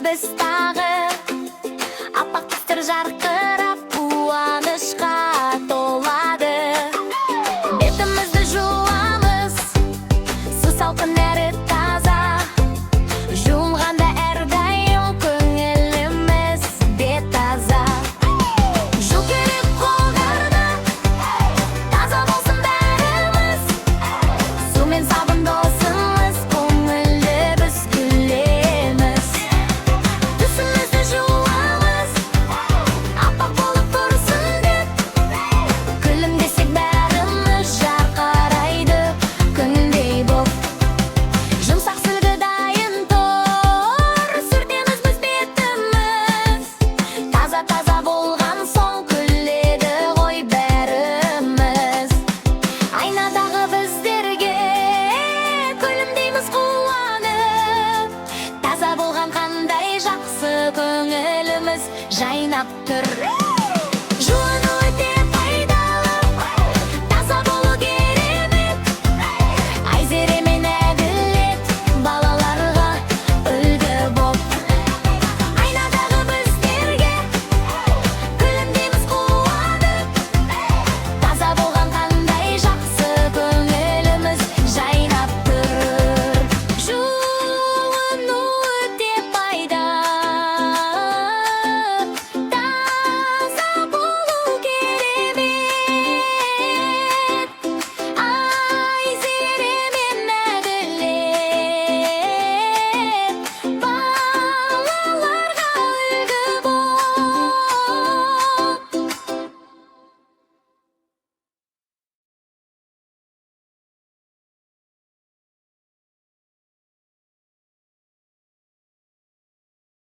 біз тағы, аппақ түстер жарқырап қуанышқа толады. Бетімізді жуамыз, су салқын әрі таза, жуынғанда әрдайым көңіліміз бет таза. Жу керек қолдарды, таза болсын бәріміз, сумен сабын досымыз, көңілді біз күлеміз. Түсімізді жуамыз, аппақ болып тұрсын деп, күлімдесек бәріміз жарқырайды күндей боп. Жұмсақ сүлгі дайын тұр, сүртеміз біз бетіміз, таза болған соң күледі ғой бәріміз. Айнадағы біздерге күлімдейміз қуанып, таза болған қандай жақсы көңіліміз жайнап тұр.